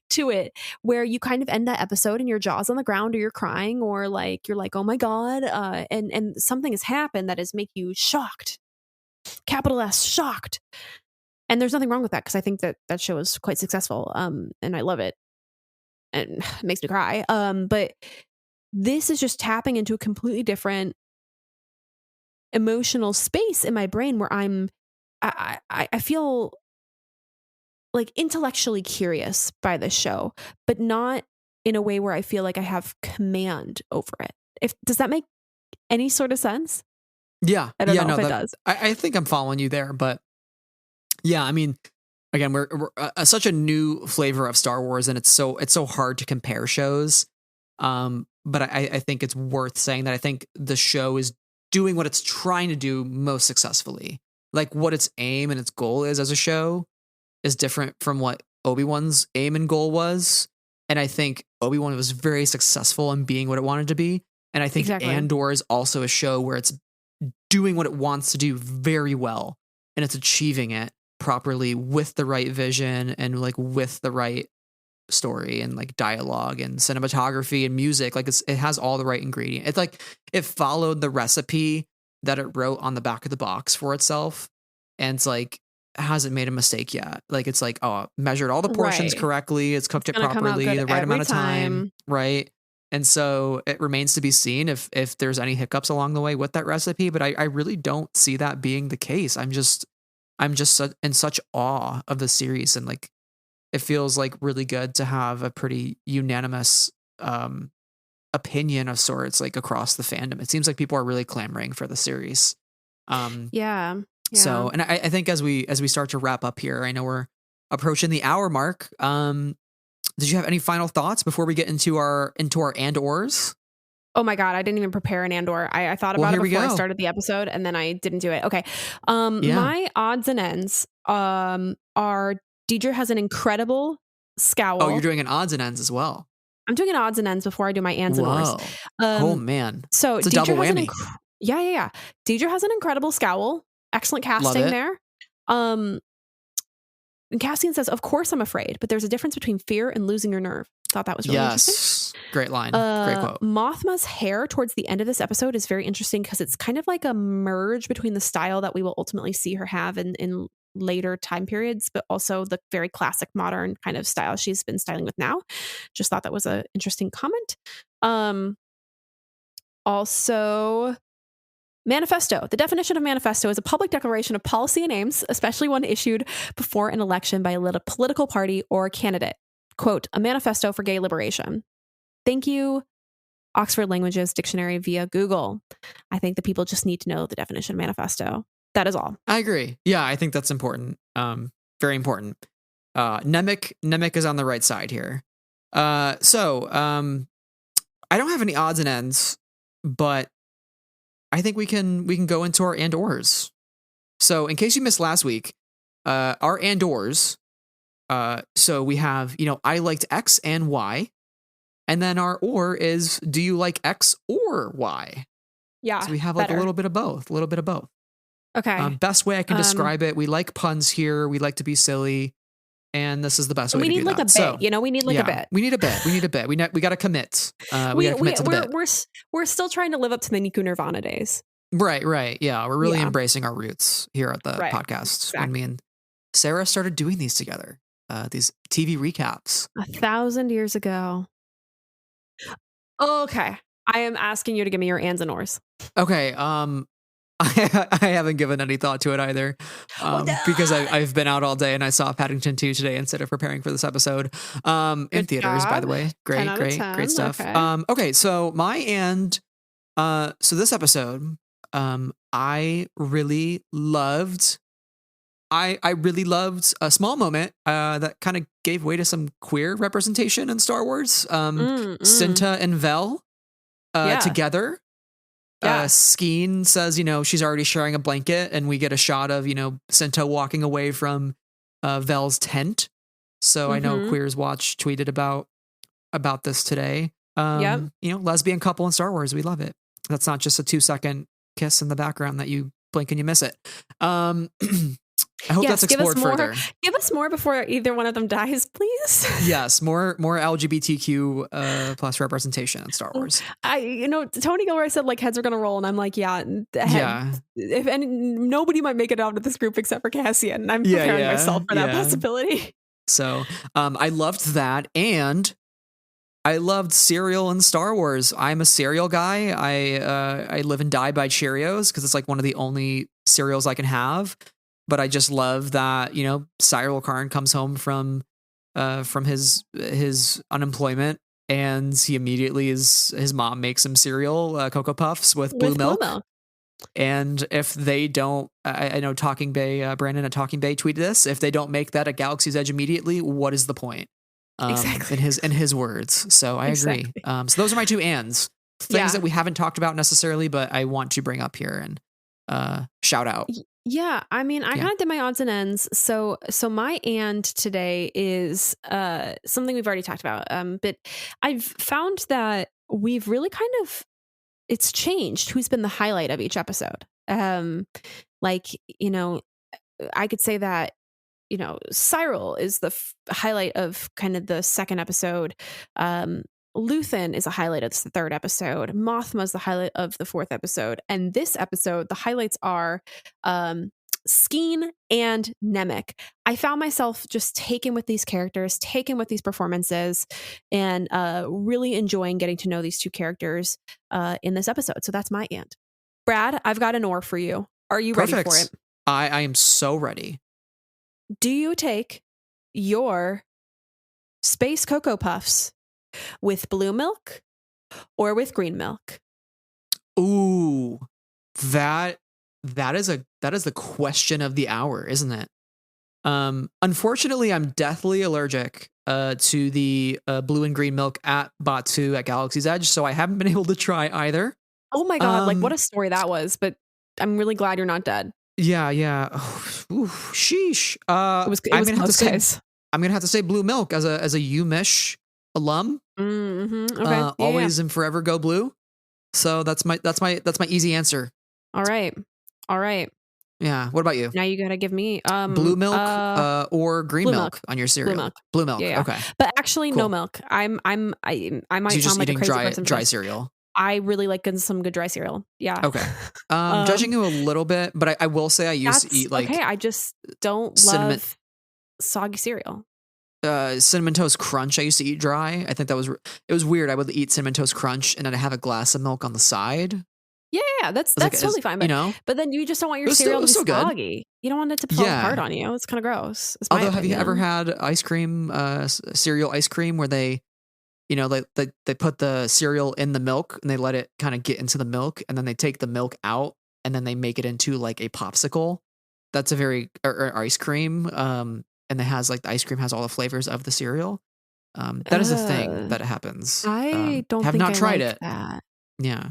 to it, where you kind of end that episode and your jaw's on the ground, or you're crying, or like you're like, oh my God, and something has happened that has make you shocked, capital S, shocked. And there's nothing wrong with that, because I think that show is quite successful, and I love it, and it makes me cry. But this is just tapping into a completely different emotional space in my brain where I feel like intellectually curious by this show, but not in a way where I feel like I have command over it. Does that make any sort of sense? Yeah. I don't know if it does. I think I'm following you there, but Yeah, I mean, again, we're such a new flavor of Star Wars, and it's so hard to compare shows. But I think it's worth saying that I think the show is doing what it's trying to do most successfully. Like what its aim and its goal is as a show is different from what Obi-Wan's aim and goal was. And I think Obi-Wan was very successful in being what it wanted to be. And I think Andor is also a show where it's doing what it wants to do very well, and it's achieving it properly with the right vision and like with the right story and like dialogue and cinematography and music. Like it has all the right ingredient. It's like it followed the recipe that it wrote on the back of the box for itself, and it's like hasn't made a mistake yet. Like it's like, oh, measured all the portions correctly, it's cooked it properly, the right amount of time, right? And so it remains to be seen if there's any hiccups along the way with that recipe. But I really don't see that being the case. I'm just in such awe of the series, and like it feels like really good to have a pretty unanimous opinion of sorts like across the fandom. It seems like people are really clamoring for the series. Yeah. So, and I think as we start to wrap up here, I know we're approaching the hour mark. Did you have any final thoughts before we get into our Andors? Oh my God, I didn't even prepare an Andor. I thought about it before I started the episode, and then I didn't do it. Okay. My odds and ends are Deidre has an incredible scowl. Oh, you're doing an odds and ends as well. I'm doing an odds and ends before I do my ands and ors. Oh man. So it's a Deidre double whammy. Yeah. Deidre has an incredible scowl. Excellent casting there. And Cassian says, "Of course I'm afraid, but there's a difference between fear and losing your nerve." Thought that was really interesting. Great line. Great quote. Mothma's hair towards the end of this episode is very interesting because it's kind of like a merge between the style that we will ultimately see her have in later time periods, but also the very classic modern kind of style she's been styling with now. Just thought that was an interesting comment. Also, manifesto. The definition of manifesto is a public declaration of policy and aims, especially one issued before an election by a political party or candidate. Quote, a manifesto for gay liberation. Thank you, Oxford Languages Dictionary via Google. I think the people just need to know the definition of manifesto. That is all. I agree. Yeah, I think that's important. Very important. Nemik is on the right side here. So I don't have any odds and ends, but I think we can go into our Andors. So in case you missed last week, our Andors, so we have, I liked X and Y. And then our or is, do you like X or Y? Yeah. So we have like a little bit of both. Okay. Best way I can describe it. We like puns here. We like to be silly. And this is the best way to do that. We need like a bit, so, we need like a bit. We need a bit. We got to commit. We got to commit to the bit. We're still trying to live up to the Niku Nirvana days. Right. Yeah. We're really embracing our roots here at the podcast. Exactly. When me and Sarah started doing these together, these TV recaps. 1,000 years ago. Okay. I am asking you to give me your ands and ors. Okay. I haven't given any thought to it either, because I've been out all day and I saw Paddington 2 today instead of preparing for this episode. In theaters, by the way. Great stuff. Okay, so my so this episode, I really loved a small moment that kind of gave way to some queer representation in Star Wars. Cinta and Vel together. Skeen says, she's already sharing a blanket, and we get a shot of, Cinta walking away from Vel's tent. So I know Queers Watch tweeted about this today. Lesbian couple in Star Wars. We love it. That's not just a 2-second kiss in the background that you blink and you miss it. I hope that's explored further. Give us more before either one of them dies, please. Yes, more LGBTQ plus representation in Star Wars. Tony Gilroy said like heads are gonna roll, and I'm like, if nobody might make it out of this group except for Cassian. I'm preparing myself for that possibility. So, I loved that, and I loved cereal in Star Wars. I'm a cereal guy. I live and die by Cheerios because it's like one of the only cereals I can have. But I just love that, Syril Karn comes home from his unemployment, and he immediately his mom makes him cereal, Cocoa Puffs with blue milk. And if they don't, I know Talking Bay, Brandon at Talking Bay tweeted this. If they don't make that a Galaxy's Edge immediately, what is the point? Exactly. In his words. So I agree. So those are my two ands. Things that we haven't talked about necessarily, but I want to bring up here and shout out. Yeah, I mean, I kind of did my odds and ends. So my and today is something we've already talked about. But I've found that we've really kind of, it's changed who's been the highlight of each episode. Like, you know, I could say that, you know, Syril is the highlight of kind of the second episode. Luthen is a highlight of the third episode. Mothma is the highlight of the fourth episode. And this episode, the highlights are Skeen and Nemik. I found myself just taken with these characters, taken with these performances, and really enjoying getting to know these two characters in this episode. So that's my and. Brad, I've got an or for you. Are you ready for it? I am so ready. Do you take your space Cocoa Puffs with blue milk or with green milk? Ooh, that is the question of the hour, isn't it? Unfortunately, I'm deathly allergic to the blue and green milk at Batu at Galaxy's Edge, so I haven't been able to try either. Oh my god, like what a story that was, but I'm really glad you're not dead. Yeah. Ooh, sheesh. It was I'm gonna have to say blue milk as a UMich alum. Mm-hmm. Okay. Always and forever go blue. So that's my easy answer. All right. Yeah. What about you? Now you gotta give me blue milk or green milk on your cereal. Blue milk. Yeah. Okay. But actually, cool. No milk. I might sound like a crazy person. Dry cereal. I really like some good dry cereal. Yeah. Okay. Judging you a little bit, but I will say I used to eat like. Okay. I just don't love soggy cereal. Cinnamon Toast Crunch I used to eat dry. I think it was weird. I would eat Cinnamon Toast Crunch and then I have a glass of milk on the side. Yeah, that's totally fine. But, you know, but then you just don't want your cereal to be soggy. You don't want it to fall apart on you. It's kind of gross. Although, have you ever had ice cream, cereal ice cream, where they, you know, they put the cereal in the milk and they let it kind of get into the milk, and then they take the milk out and then they make it into like a popsicle. That's a very or ice cream. And it has like the ice cream has all the flavors of the cereal. That is a thing that happens. I don't have think not I tried like it. That. Yeah.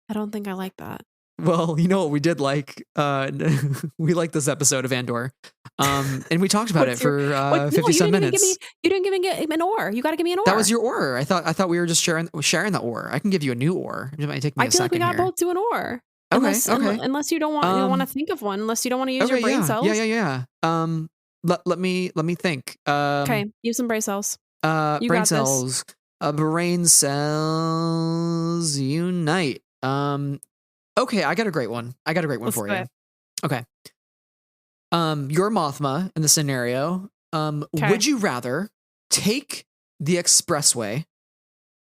I don't think I like that. Well, you know what we did like? We liked this episode of Andor. And we talked about it for 50-some minutes. You didn't give me an or. You got to give me an or. That was your or. I thought we were just sharing the or. I can give you a new or. It might take me a second. I feel like we got both do an or. Okay. Unless you don't want to think of one. Unless you don't want to use your brain cells. Yeah. Let me think. Okay, use some brain cells. Brain cells. Brain cells unite. Okay, I got a great one. For you. Okay. You're Mothma in the scenario. Would you rather take the expressway,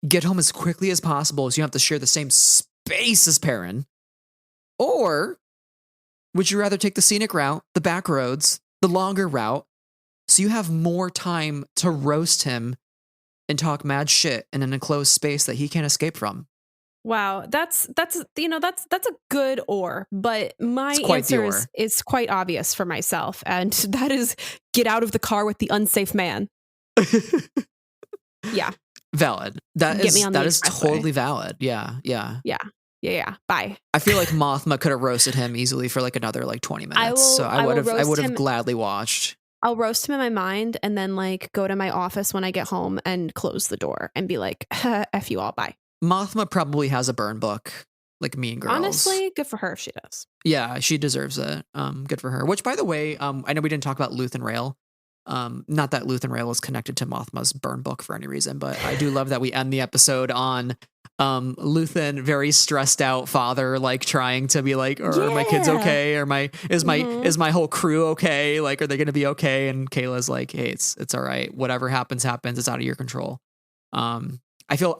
get home as quickly as possible so you have to share the same space as Perrin, or would you rather take the scenic route, the back roads, the longer route, so you have more time to roast him and talk mad shit in an enclosed space that he can't escape from? Wow, that's a good or, but my answer is quite obvious for myself, and that is get out of the car with the unsafe man. Yeah, valid. That is totally valid. Yeah. Bye. I feel like Mothma could have roasted him easily for like another like 20 minutes. I would have gladly watched. I'll roast him in my mind and then like go to my office when I get home and close the door and be like, F you all, bye. Mothma probably has a burn book, like Mean Girls. Honestly, good for her if she does. Yeah, she deserves it. Good for her. Which, by the way, I know we didn't talk about Luthen Rail. Not that Luthen Rail is connected to Mothma's burn book for any reason, but I do love that we end the episode on Luthen, very stressed out father, like trying to be like, are my kids okay? Or is my whole crew okay? Like, are they going to be okay? And Kayla's like, hey, it's all right. Whatever happens. It's out of your control. I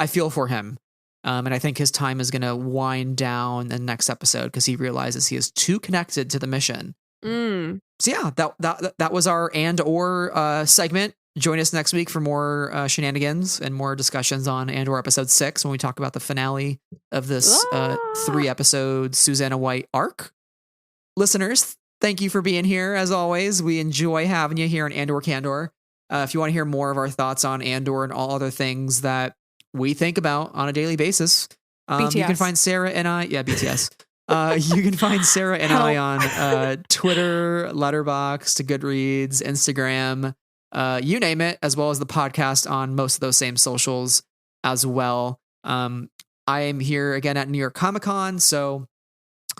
feel for him. And I think his time is going to wind down in the next episode because he realizes he is too connected to the mission. So yeah, that was our and or segment. Join us next week for more shenanigans and more discussions on Andor episode 6 when we talk about the finale of this 3-episode Susanna White arc. Listeners, thank you for being here. As always, we enjoy having you here on Andor Candor. If you want to hear more of our thoughts on Andor and all other things that we think about on a daily basis, you can find Sarah and I. Yeah, BTS. You can find Sarah and I on Twitter, Letterboxd, Goodreads, Instagram, you name it, as well as the podcast on most of those same socials as well. I am here again at New York Comic Con, so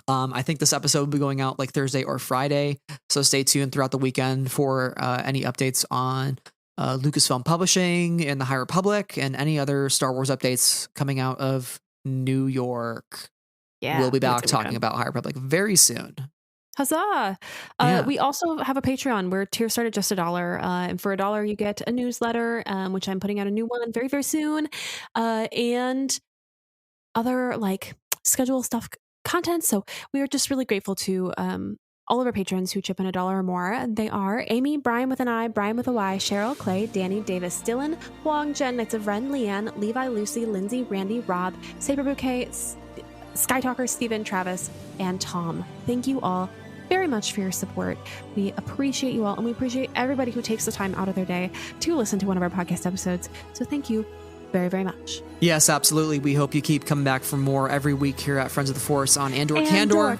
I think this episode will be going out like Thursday or Friday. So stay tuned throughout the weekend for any updates on Lucasfilm Publishing and the High Republic and any other Star Wars updates coming out of New York. Yeah, we'll be back talking about High Republic very soon. Huzzah! We also have a Patreon where tiers start at just $1. And for $1, you get a newsletter, which I'm putting out a new one very, very soon. And other like schedule stuff content. So we are just really grateful to all of our patrons who chip in $1 or more. And they are Amy, Brian with an I, Brian with a Y, Cheryl, Clay, Danny, Davis, Dylan, Huang, Jen, Knights of Ren, Leanne, Levi, Lucy, Lindsay, Randy, Rob, Saber Bouquet, Skytalker, Steven, Travis, and Tom. Thank you all very much for your support. We appreciate you all, and we appreciate everybody who takes the time out of their day to listen to one of our podcast episodes. So thank you very, very much. Yes, absolutely. We hope you keep coming back for more every week here at Friends of the Force on Andor Candor.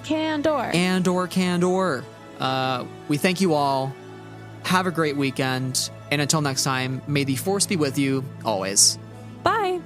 We thank you all. Have a great weekend. And until next time, may the Force be with you always. Bye.